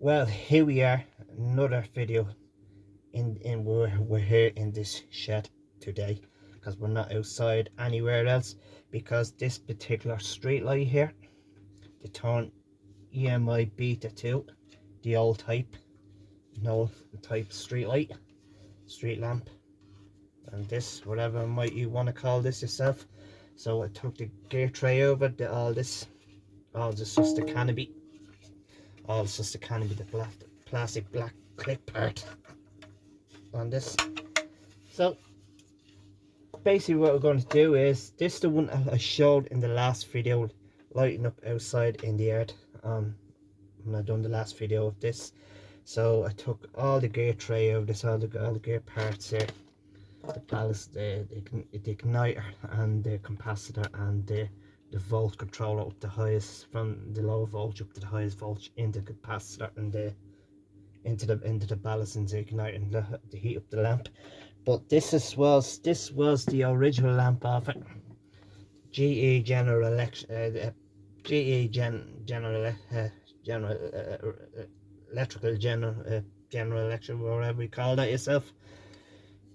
Well, here we are, another video. We're here in this shed today because we're not outside anywhere else, because this particular street light here, the Thorn EMI Beta 2, the old type, street light, street lamp, and this, whatever might you want to call this yourself. So I took the gear tray over, all this just the canopy, the plastic black clip part on this. So basically what we're going to do is, this the one I showed in the last video, lighting up outside in the yard, when I done the last video of this. So I took all the gear tray out of this, all the gear parts here, the ballast, the igniter and the capacitor and the volt controller up the highest, from the low voltage up to the highest voltage, into the capacitor and the into the ballast and the igniter and the heat up the lamp. But this was the original lamp of it. GE General Electrical General Electric, whatever you call that yourself.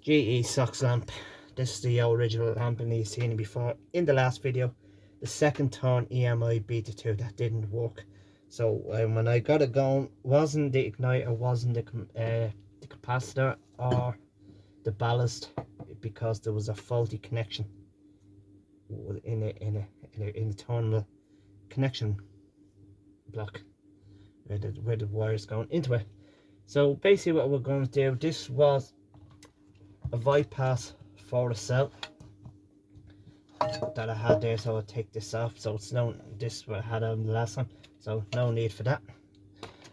GE SOX lamp. This is the original lamp, and you've seen it before in the last video. The second Thorn EMI Beta 2 that didn't work. So when I got it going, wasn't the igniter, wasn't the capacitor or the ballast, because there was a faulty connection in the terminal connection block where the wires going into it. So basically what we're going to do, this was a bypass for the cell that I had there, so I'll take this off. So it's this what I had on the last one, so no need for that.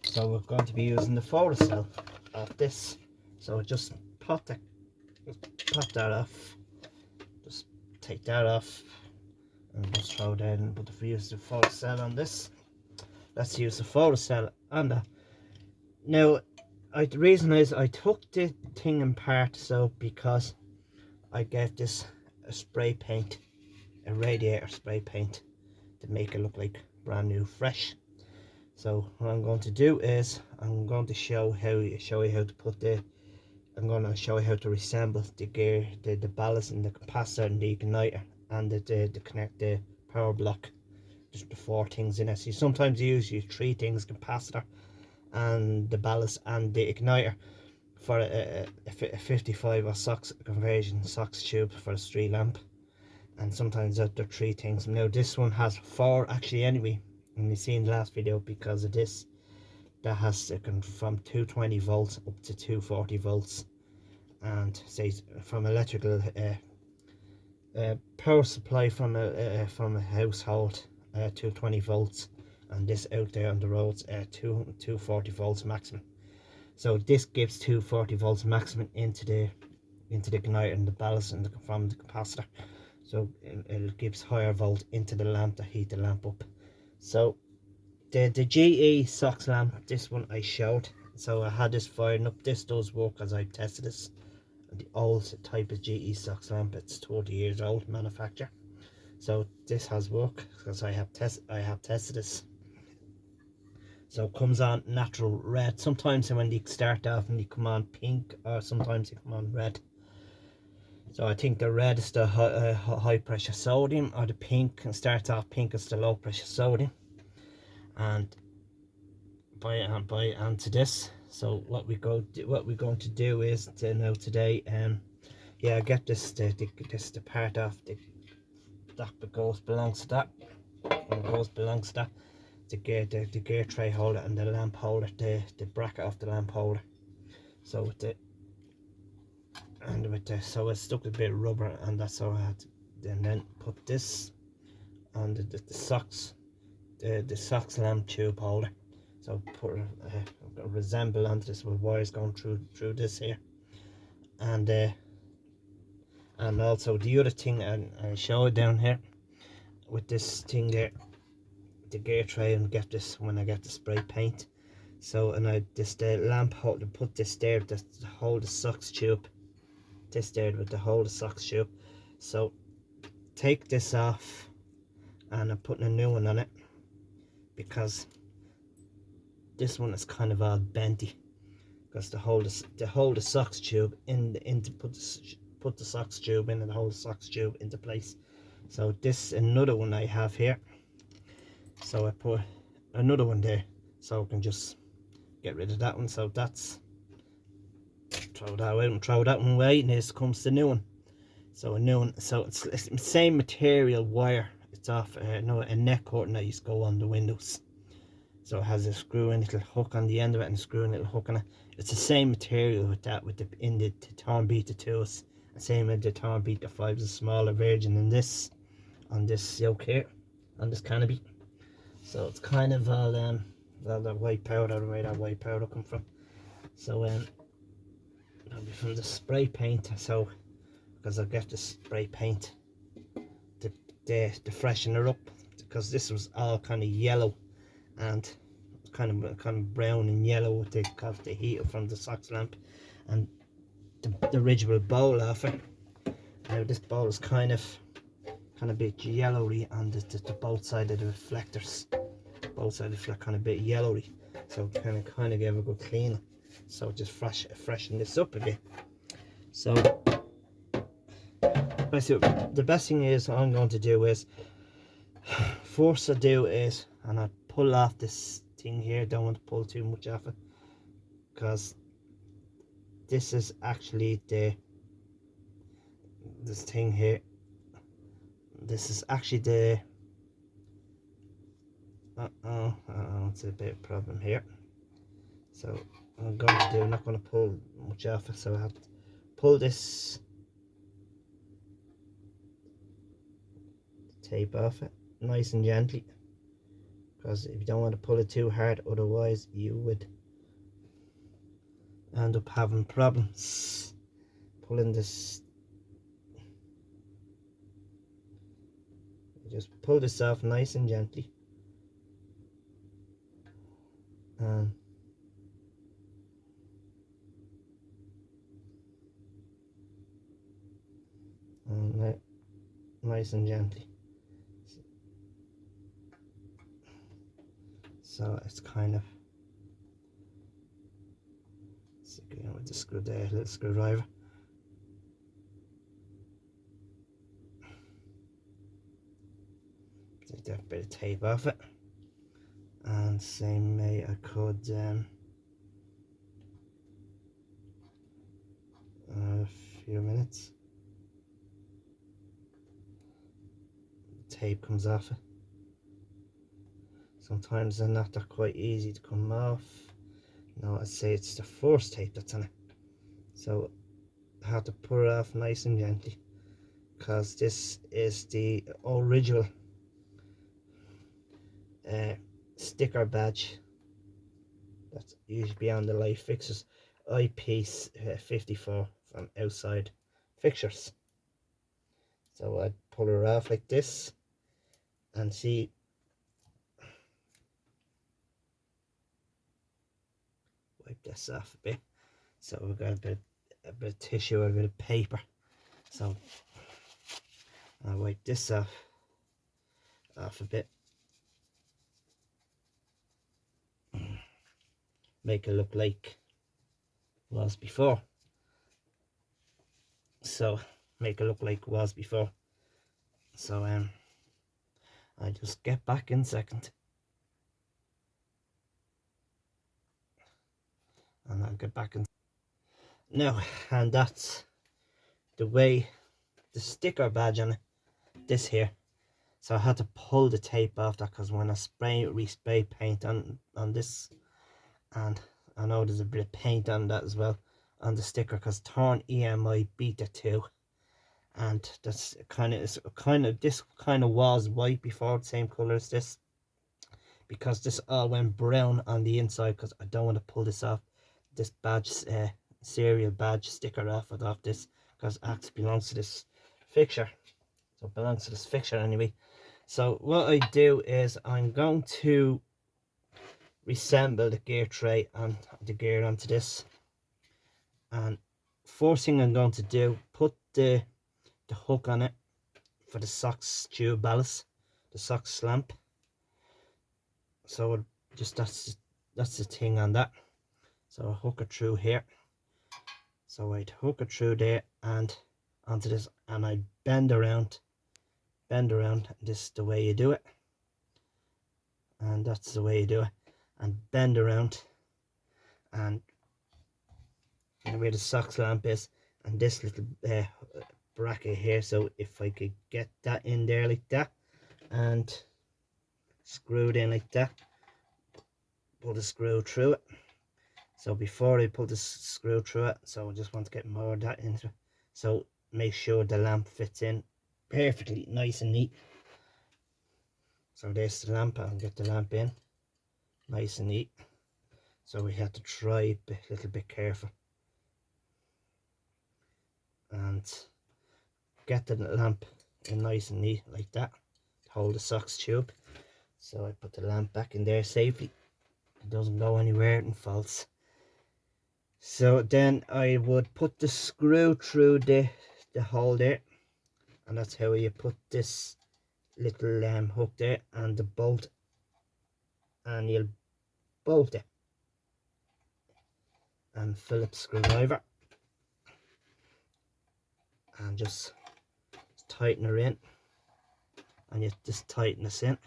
So we're going to be using the photocell of this. So just pop that off, just take that off and just throw that in. But if we use the photocell on this, let's use the photocell on that. Now the reason is I took the thing apart, so because I gave this a spray paint, a radiator spray paint, to make it look like brand new, fresh. So what I'm going to do is I'm going to show you how to put I'm going to show you how to reassemble the gear, the ballast and the capacitor and the igniter and the connect the power block. Just the 4 things in it. So sometimes you use 3 things: capacitor and the ballast and the igniter for a 55 or SOX conversion, SOX tube for a street lamp. And sometimes there are 3 things. Now this one has 4 actually anyway, and you see in the last video, because of this, that has from 220 volts up to 240 volts, and say from electrical power supply from a household, 220 volts, and this out there on the roads, 240 volts maximum. So this gives 240 volts maximum into the igniter and the ballast and from the capacitor. So it gives higher volt into the lamp to heat the lamp up. So the GE SOX lamp, this one I showed, so I had this firing up. This does work, as I've tested this. The old type of GE SOX lamp, it's 30 years old manufacture. So this has worked because I have tested this. So it comes on natural red. Sometimes when they start off and they come on pink, or sometimes they come on red. So I think the red is the high pressure sodium, or the pink and starts off pink is the low pressure sodium. And by onto this. So what we're going to do is today, yeah, I get this the part off that belongs to that, and belongs to that. The gear tray holder and the lamp holder, the bracket of the lamp holder. So so I stuck a bit of rubber, and that's how I had to, and then put this on the SOX, the SOX lamp tube holder. So put a resemble onto this with wires going through this here, and also the other thing I show it down here with this thing there, the gear tray, and get this when I get the spray paint. So and the lamp holder, put this there to hold the SOX tube. This there with the hold the SOX tube. So take this off, and I'm putting a new one on it, because this one is kind of all benty because to hold the socks tube in to put the socks tube in and hold the socks tube into place. So this another one I have here. So I put another one there so I can just get rid of that one. So that's, throw that out and throw that one away, and this comes the new one. So a new one, so it's the same material wire. It's off no, a neck curtain that used to go on the windows. So it has a screw in little hook on the end of it and a screw in little hook on it. It's the same material with that, with the in the Thorn Beta 2s. Same with the Thorn Beta 5s, a smaller version than this on this yoke here, on this canopy. So it's kind of all that white powder, where that white powder come from. So that'll be from the spray paint. So because I'll get the spray paint to freshen her up, because this was all kind of yellow and kind of brown and yellow with the heat from the socks lamp and the original bowl off it. Now this bowl is kind of a bit yellowy on the both sides of the reflectors. Both sides of the kind of a bit yellowy. So kind of give a good clean. So just freshen this up a bit. So basically the best thing is I'm going to do is, first I do is, and I pull off this thing here. Don't want to pull too much off it, because this is actually this thing here. This is actually the it's a bit of a problem here. So I'm not going to pull much off it, so I have to pull this tape off it nice and gently, because if you don't want to pull it too hard, otherwise you would end up having problems pulling this. Just pull this off nice and gently, and nice and gently. So it's kind of again with the little screwdriver. Take that bit of tape off it, and same way I could a few minutes. The tape comes off it. Sometimes they're not quite easy to come off. No, I'd say it's the first tape that's on it. So I have to pull it off nice and gently, because this is the original sticker badge that's usually on the light fixtures, IP54 from outside fixtures. So I'd pull her off like this and see. Wipe this off a bit. So we've got a bit of tissue, a bit of paper. So I'll wipe this off a bit. Make it look like it was before. So make it look like it was before. So I just get back in a second. And I'll get back in now, and that's the way the sticker badge on it, this here. So I had to pull the tape off that, because when I respray paint on this, and I know there's a bit of paint on that as well on the sticker, because Thorn EMI Beta 2, and that's this kind of was white before, the same color as this, because this all went brown on the inside, because I don't want to pull this off, this badge serial badge sticker off this, because it actually belongs to this fixture. So it belongs to this fixture anyway. So what I do is I'm going to reassemble the gear tray and the gear onto this, and first thing I'm going to do, put the hook on it for the socks tube ballast, the socks lamp. So just that's the thing on that. So I hook it through here. So I'd hook it through there and onto this, and I bend around. This is the way you do it, and that's the way you do it, and bend around, and where the socks lamp is, and this little bracket here. So if I could get that in there like that and screw it in like that, pull the screw through it. So before I pull the screw through it, so I just want to get more of that into it, so make sure the lamp fits in perfectly nice and neat. So there's the lamp, and get the lamp in nice and neat. So we have to try a little bit careful and get the lamp in nice and neat like that to hold the socks tube. So I put the lamp back in there safely, it doesn't go anywhere and falls. So then I would put the screw through the hole there, and that's how you put this little hook there and the bolt, and you'll bolt it and Phillips screwdriver and just tighten her in, and you just tighten this in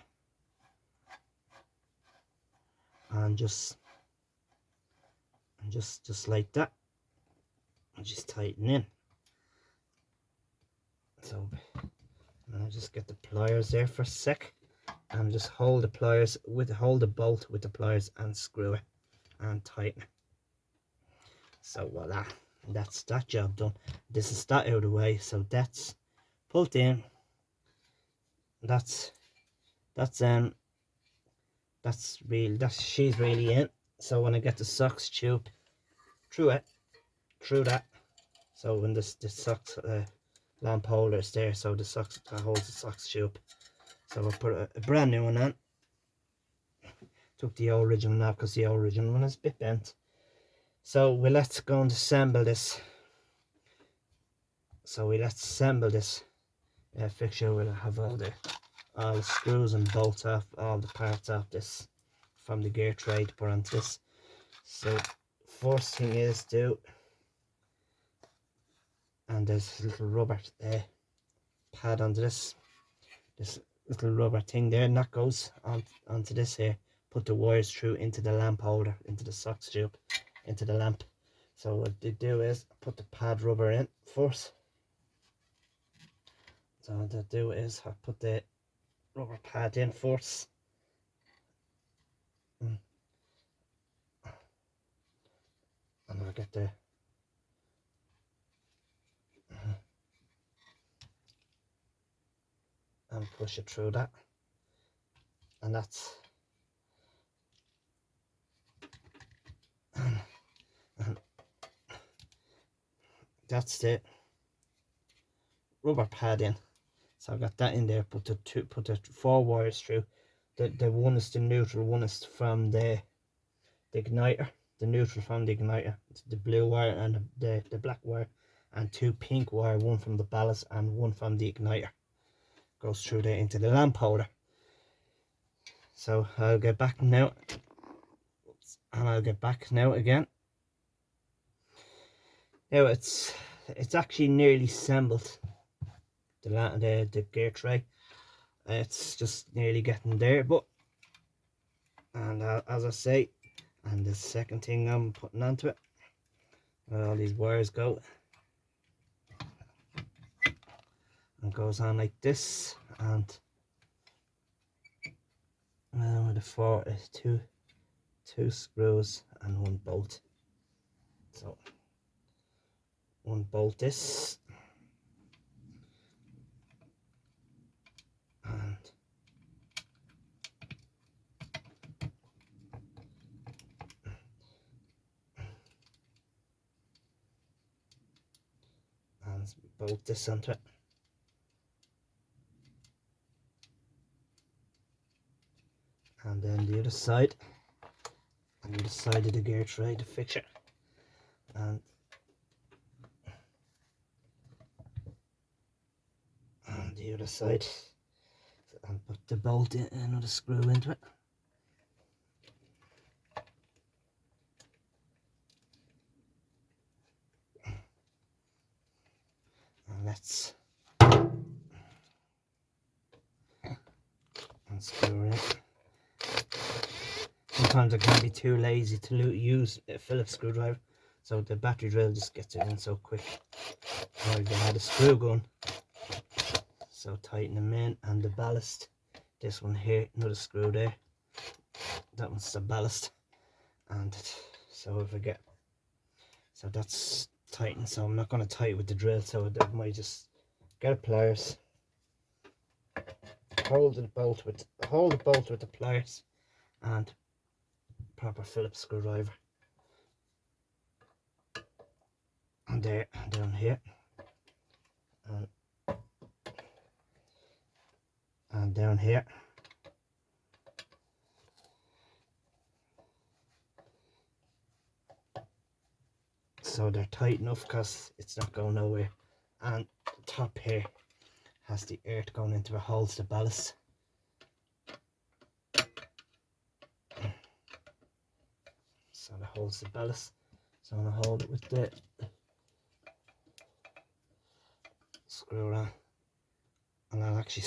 and just like that, and just tighten in. So I'll just get the pliers there for a sec and just hold the pliers hold the bolt with the pliers and screw it and tighten it. So voila, that's that job done. This is that out of the way, so that's pulled in. That's she's really in. So when I get the socks tube through that, so when the socks lamp holder is there, so the socks holds the socks tube. So I put a brand new one on. Took the original now because the original one is a bit bent. So let's go and assemble this. So let's assemble this fixture. We'll have all the screws and bolts off, all the parts off this from the gear tray to put onto this. So first thing is and there's a little rubber pad onto this little rubber thing there, and that goes onto this here. Put the wires through into the lamp holder, into the socks tube, into the lamp. So what they do is put the pad rubber in first. So what I do is I put the rubber pad in first. And I'll get the and push it through that, and that's that's the rubber pad in. So I got that in there. Put the 4 wires through. The one is the neutral, one is from the igniter. The neutral from the igniter, the blue wire and the black wire, and 2 pink wire, one from the ballast and one from the igniter. Goes through there into the lamp holder. So I'll get back now, and I'll get back now again. Now it's actually nearly assembled. The gear tray, it's just nearly getting there, but and as I say, and the second thing I'm putting onto it, where all these wires go, and goes on like this, and with the 4 is two screws and 1 bolt. So 1 bolt this, and bolt this onto it, and then the other side, on the other side of the gear tray, the fixture, and on the other side, and put the bolt in, another screw into it, let's unscrew it. Sometimes I can be too lazy to use a Phillips screwdriver, so the battery drill just gets it in so quick. I've had a screw gun, so tighten them in, and the ballast, this one here, another screw there, that one's the ballast, and so if I get, so that's tightened, so I'm not going to tighten with the drill, so I might just get a pliers, hold the bolt with the pliers, and proper Phillips screwdriver, and there, and down here, and down here. So they're tight enough because it's not going nowhere. And the top here has the earth going into the holes, the ballast. So that holds the ballast. So I'm going to hold it with the screw around. And I'll actually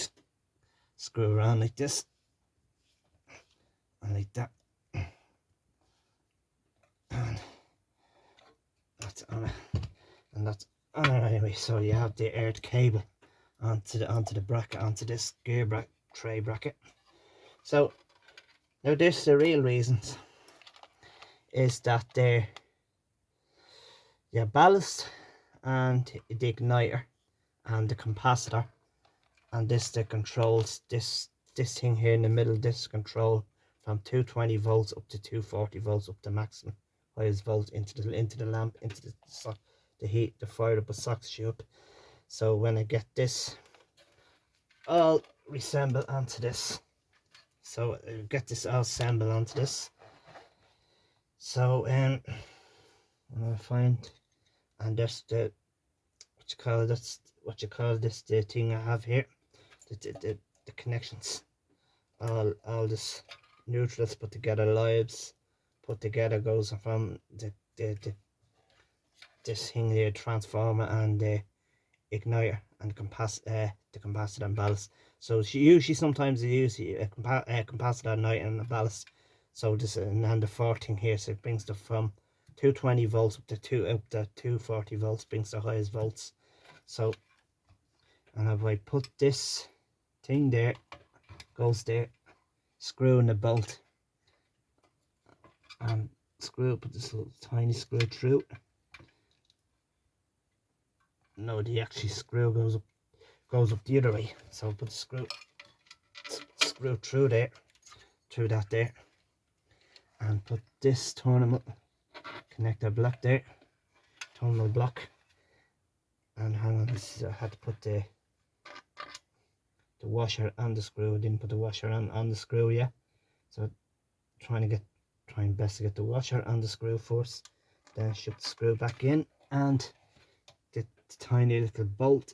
screw around like this. And like that. And that's on it. And that's on it anyway. So you have the earth cable onto the bracket, onto this gear tray bracket. So now this, the real reasons is that they're your ballast and the igniter and the capacitor, and this that controls this thing here in the middle. This control from 220 volts up to 240 volts up to maximum highest volt into the lamp, into the heat, the fire up a socket tube. So when I get this, I'll reassemble onto this. So I'll get this all assembled onto this. So I'll find, and that's the what you call this the thing I have here, the connections, all this neutrals put together, lives put together, goes from this thing here, transformer and the igniter and the capacitor and ballast. So usually sometimes they use a capacitor igniter and a ballast. So this and the 14 here, so it brings the from 220 volts up to 240 volts, brings the highest volts. So, and if I put this thing there, goes there, screw in the bolt, and put this little tiny screw through. No, the actual screw goes up the other way. So I'll put the screw through there, through that there, and put this terminal connector block there, terminal block. And hang on, this is, I had to put the washer on the screw. I didn't put the washer on the screw yet, so trying best to get the washer on the screw first, then shove the screw back in, and the tiny little bolt,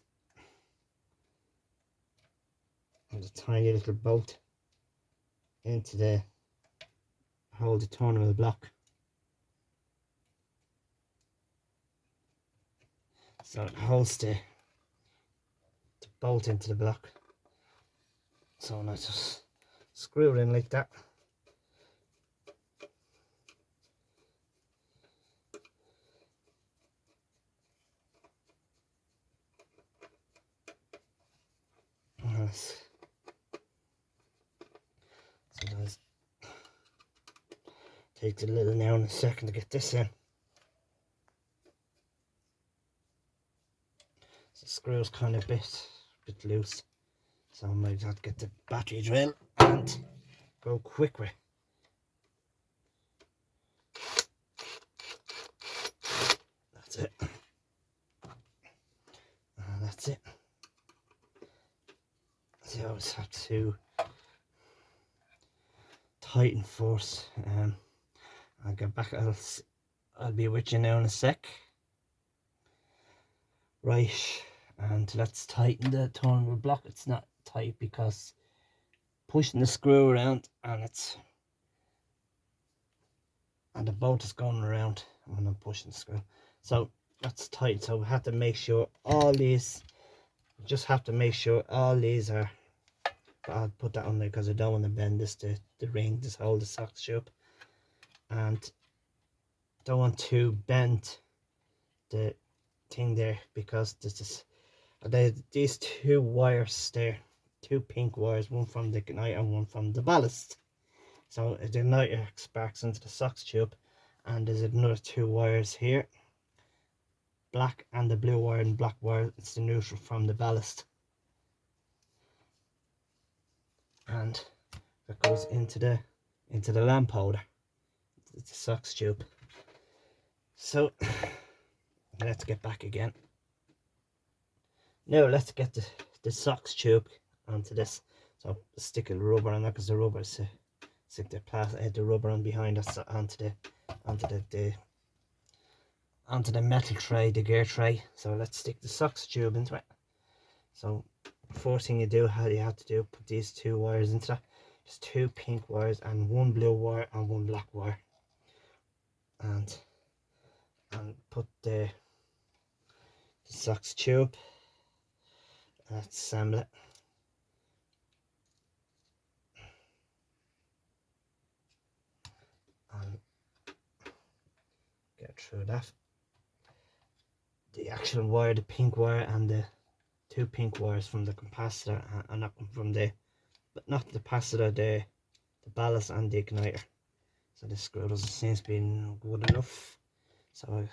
into the hold the terminal block. So it holds the bolt into the block. So now just screw it in like that. Sometimes takes a little now and a second to get this in. The screw's kind of a bit loose, so I might have to get the battery drill and go quick with. That's it. And that's it. So I always have to tighten first. I'll get back. I'll be with you now in a sec. Right, and let's tighten the terminal block. It's not tight because pushing the screw around, and the bolt is going around when I'm pushing the screw. So that's tight. So we have to make sure all these You just have to make sure all these are, but I'll put that on there because I don't want to bend this to the ring, this hold the sock tube, and don't want to bend the thing there because this is these two wires there, two pink wires, one from the igniter and one from the ballast. So the igniter sparks into the sock tube, and there's another two wires here, black and the blue wire and black wire, it's the neutral from the ballast, and that goes into the lamp holder. It's a sock tube. So let's get back again. Now let's get the sock tube onto this. So stick a rubber on that because the rubber is stick the rubber on behind us onto the metal tray, the gear tray. So let's stick the sock tube into it. So first thing you have to do, put these two wires into that. Just two pink wires and one blue wire and one black wire, and put the sock tube. Let's assemble it. And get through that. The actual wire, the pink wire, and the two pink wires from the capacitor, and not from the, but not the capacitor, the ballast and the igniter. So this screw doesn't seem to be good enough. So I'll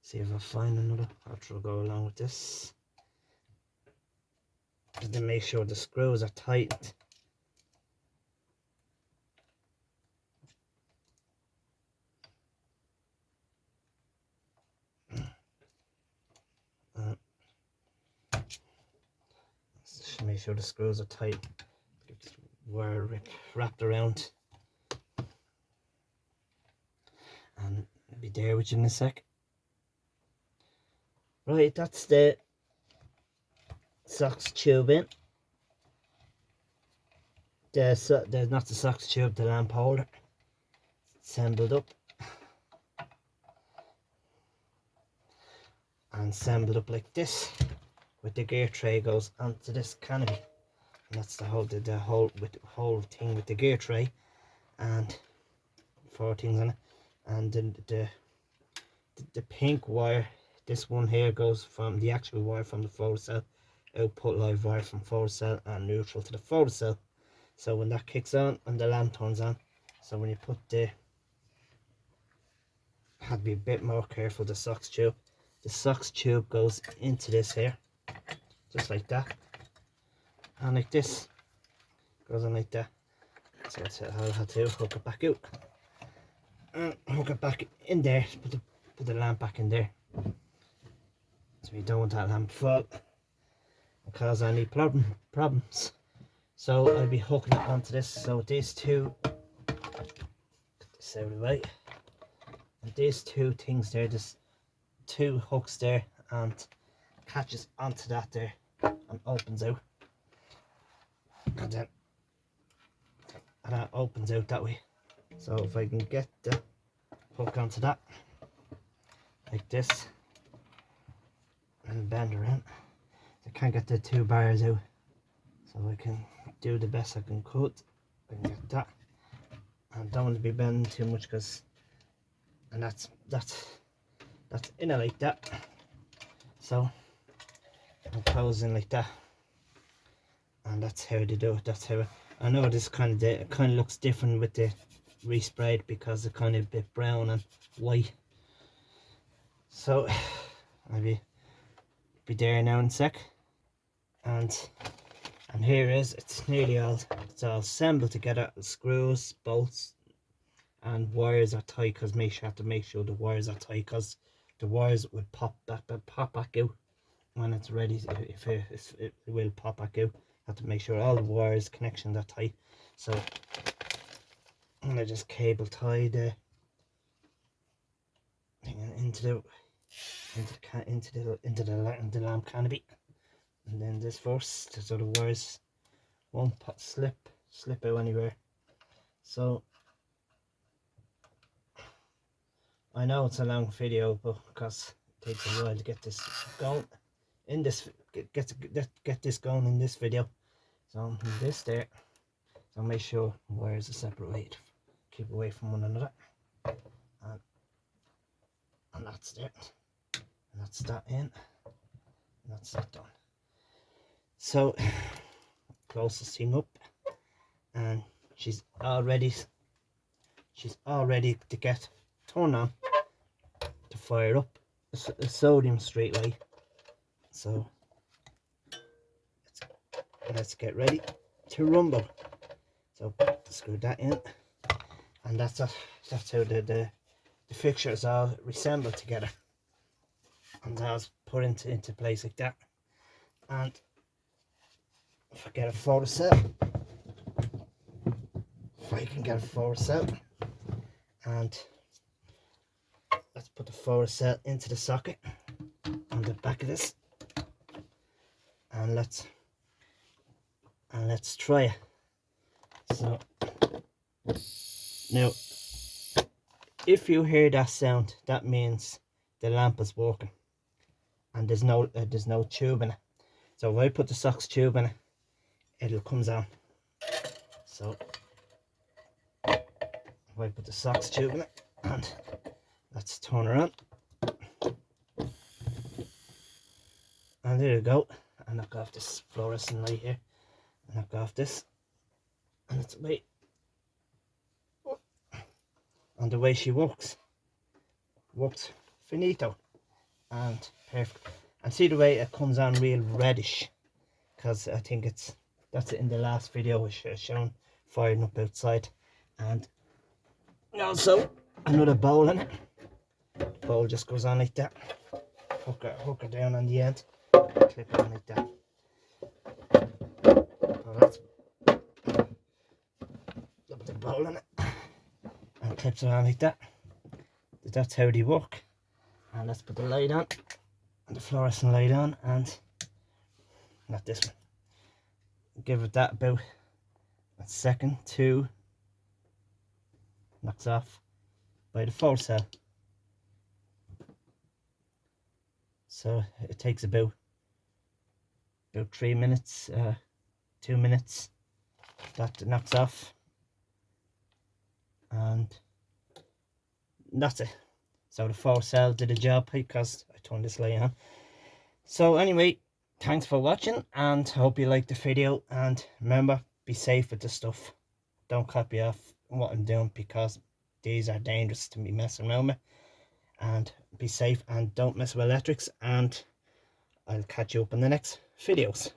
see if I find another. I'll try to go along with this. Just to make sure the screws are tight. Just make sure the screws are tight. Get this wire wrapped around, and I'll be there with you in a sec. Right, that's the socks tube in. The not the socks tube, the lamp holder assembled up, and assembled up like this, with the gear tray goes onto this canopy, and that's the whole thing with the gear tray, and four things on it. And then the pink wire, this one here, goes from the actual wire from the photocell, output live wire from photocell, and neutral to the photocell. So when that kicks on and the lamp turns on, so when you put have to be a bit more careful, the socks tube. The socks tube goes into this here, just like that, and like this, goes on like that. So that's how I have to hook it back out, and hook it back in there, put the lamp back in there. So we don't want that lamp to fall and cause any problems. So I'll be hooking it onto this. So these two, get this out of the way, and these two things there, there's two hooks there, and catches onto that there and opens out, and then that opens out that way. So if I can get the hook onto that like this and bend around, I can't get the two bars out, so I can do the best I can could. I can get that, and don't want to be bending too much, because, and that's in it like that. So I'm closing like that, and that's how they do it. That's how I know this kind of looks different with the resprayed, because it's kind of a bit brown and white. So I'll be there now in a sec, and here is, it's all assembled together. Screws, bolts, and wires are tight, because you have to make sure the wires are tight, because the wires would pop back out when it's ready. If it will pop back out, have to make sure all the wires connections are tight. So I'm gonna just cable tie the thing into the lamp canopy, and then this first, so the wires won't slip out anywhere. So I know it's a long video, but because it takes a while to get this going in this, get this going in this video. So this there, so make sure wires are separate way to keep away from one another, and that's there, and that's that in, and that's that done. So close this thing up, and she's all ready to get turned on to fire up a sodium straight light. So let's get ready to rumble. So screw that in, and that's how the fixture is all reassembled together, and that's put into place like that. And if I get a photo cell, if I can get a photo cell, and let's put the photo cell into the socket on the back of this, and let's try it. So now, if you hear that sound, that means the lamp is working, and there's no tube in it. So if I put the SOX tube in it, it'll comes on. So if I put the SOX tube in it, and let's turn her on, and there you go. And knock off this fluorescent light here, and knock off this, and it's wait. And the way she works finito and perfect. And see the way it comes on real reddish, because I think that's it in the last video was shown firing up outside. And also another bowl in it. The bowl just goes on like that. Hook her down on the end, clip it on like that. So that's put the bowl in it and clips it on like that. That's how they work. And let's put the light on, and the fluorescent light on, and not this one. Give it that about a second, two, knocks off by the photo cell. So it takes about 3 minutes, 2 minutes. That knocks off, and that's it. So the photo cell did a job because I turned this light on. So anyway, thanks for watching, and hope you liked the video, and remember, be safe with the stuff. Don't copy off what I'm doing, because these are dangerous to be messing around with. And be safe, and don't mess with electrics, and I'll catch you up in the next videos.